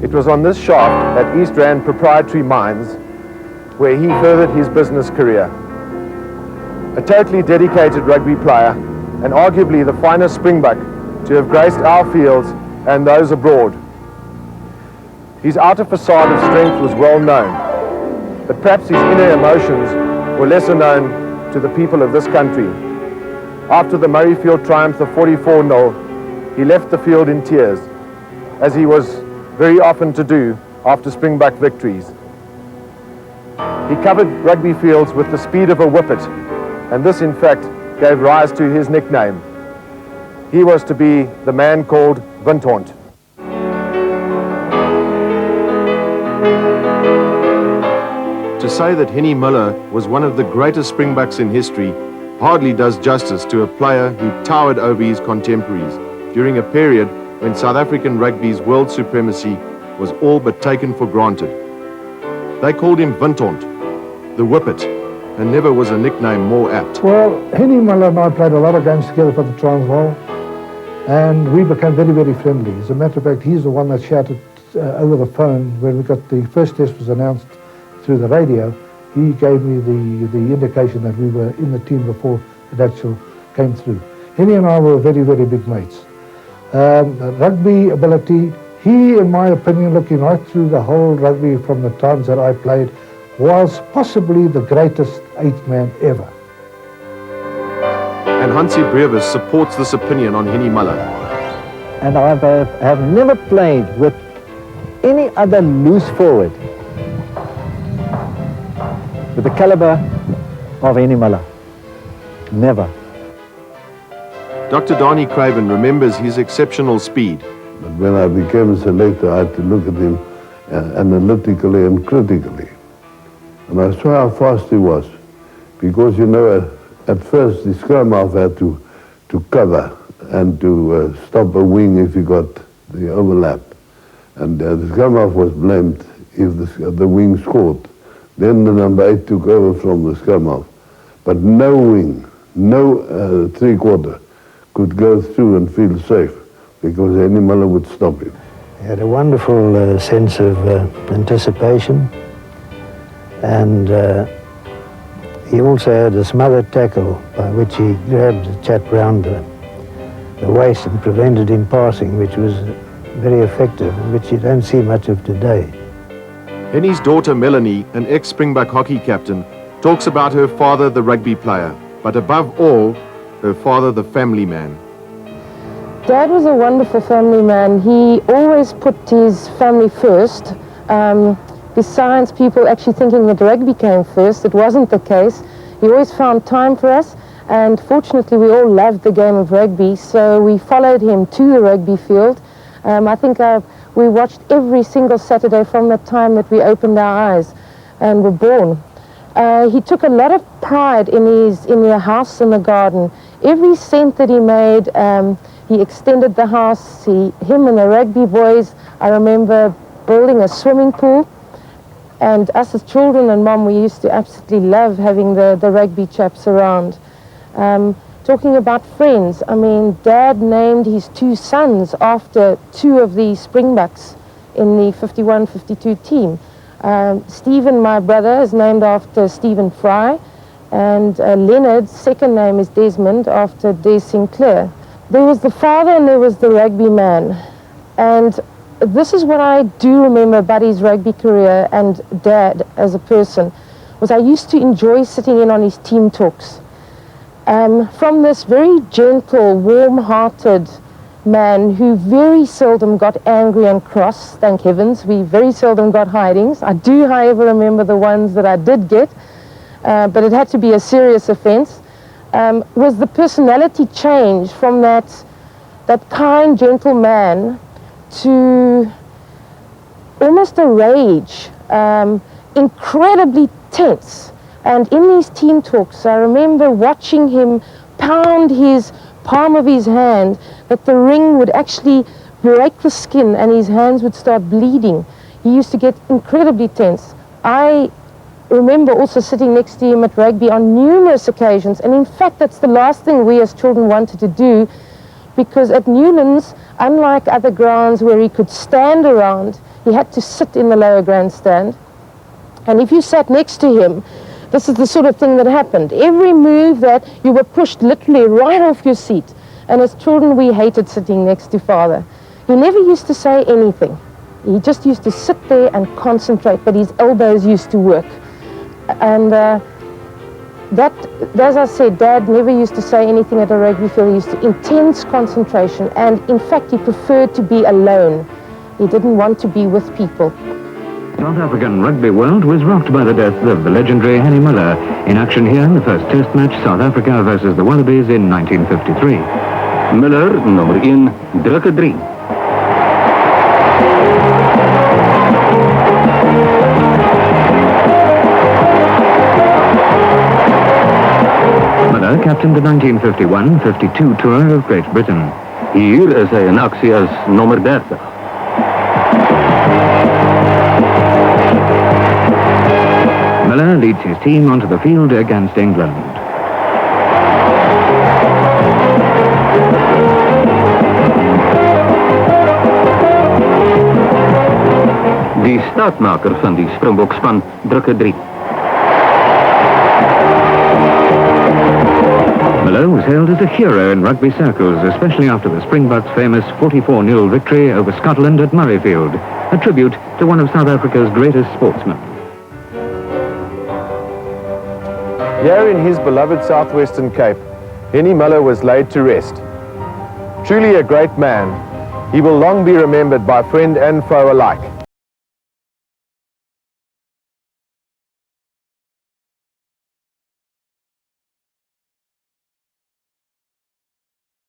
It was on this shaft at East Rand Proprietary Mines where he furthered his business career. A totally dedicated rugby player and arguably the finest Springbok to have graced our fields and those abroad. His outer facade of strength was well known, but perhaps his inner emotions were lesser known to the people of this country. After the Murrayfield triumph of 44-0, he left the field in tears, as he was very often to do after Springbok victories. He covered rugby fields with the speed of a whippet, and this in fact gave rise to his nickname. He was to be the man called Windhond. To say that Hennie Muller was one of the greatest Springboks in history hardly does justice to a player who towered over his contemporaries during a period when South African rugby's world supremacy was all but taken for granted. They called him Windhond, the whippet, and never was a nickname more apt. Well, Hennie Muller and I played a lot of games together for the Transvaal, and we became very, very friendly. As a matter of fact, he's the one that shouted over the phone when we got the first test was announced through the radio. He gave me the indication that we were in the team before it actually came through. Hennie and I were very, very big mates. Rugby ability, he, in my opinion, looking right through the whole rugby from the times that I played, was possibly the greatest eighthman ever. And Hansie Brevis supports this opinion on Hennie Muller. And I have never played with any other loose forward with the caliber of Hennie Muller. Never. Dr. Donnie Craven remembers his exceptional speed. But when I became a selector, I had to look at him analytically and critically. And I saw how fast he was. Because, you know, at first the scrum half had to cover and to stop a wing if he got the overlap. And the scrum half was blamed if the wing scored. Then the number 8 took over from the scrum half. But no wing, no three-quarter could go through and feel safe because Hennie Muller would stop him. He had a wonderful sense of anticipation, and he also had a smothered tackle by which he grabbed the chap round the waist and prevented him passing, which was very effective, which you don't see much of today. Hennie's daughter Melanie, an ex-Springbok hockey captain, talks about her father, the rugby player, but above all, her father, the family man. Dad was a wonderful family man. He always put his family first. Besides people actually thinking that rugby came first, it wasn't the case. He always found time for us, and fortunately we all loved the game of rugby, so we followed him to the rugby field. I think we watched every single Saturday from the time that we opened our eyes and were born. He took a lot of pride in the house and the garden. Every cent that he made, he extended the house. Him and the rugby boys, I remember building a swimming pool. And us as children and Mum, we used to absolutely love having the rugby chaps around. Talking about friends, I mean, Dad named his 2 sons after 2 of the Springboks in the 51-52 team. Stephen, my brother, is named after Stephen Fry, and Leonard's second name is Desmond, after Des Sinclair. There was the father and there was the rugby man. And this is what I do remember about his rugby career and Dad as a person, was I used to enjoy sitting in on his team talks. From this very gentle, warm-hearted man who very seldom got angry and cross, thank heavens. We very seldom got hidings. I do, however, remember the ones that I did get, but it had to be a serious offense. Was the personality change from that kind, gentle man to almost a rage, incredibly tense. And in these team talks, I remember watching him pound his palm of his hand, that the ring would actually break the skin and his hands would start bleeding. He used to get incredibly tense. I remember also sitting next to him at rugby on numerous occasions, and in fact that's the last thing we as children wanted to do, because at Newlands, unlike other grounds where he could stand around, he had to sit in the lower grandstand. And if you sat next to him, this is the sort of thing that happened. Every move that you were pushed literally right off your seat. And as children, we hated sitting next to father. He never used to say anything. He just used to sit there and concentrate, but his elbows used to work. And that, as I said, Dad never used to say anything at a rugby field. He used to intense concentration, and in fact, he preferred to be alone. He didn't want to be with people. South African rugby world was rocked by the death of the legendary Hennie Muller in action here in the first test match, South Africa versus the Wallabies in 1953. Muller, nummer 1, drukke 3. Muller captained the 1951-52 tour of Great Britain. Hier is hij in actie als nummer 30. Muller leads his team onto the field against England. Die staatmaker van die Springbokspan, drukke 3. Muller was hailed as a hero in rugby circles, especially after the Springboks' famous 44-0 victory over Scotland at Murrayfield, a tribute to one of South Africa's greatest sportsmen. Here in his beloved southwestern Cape, Hennie Muller was laid to rest. Truly a great man, he will long be remembered by friend and foe alike.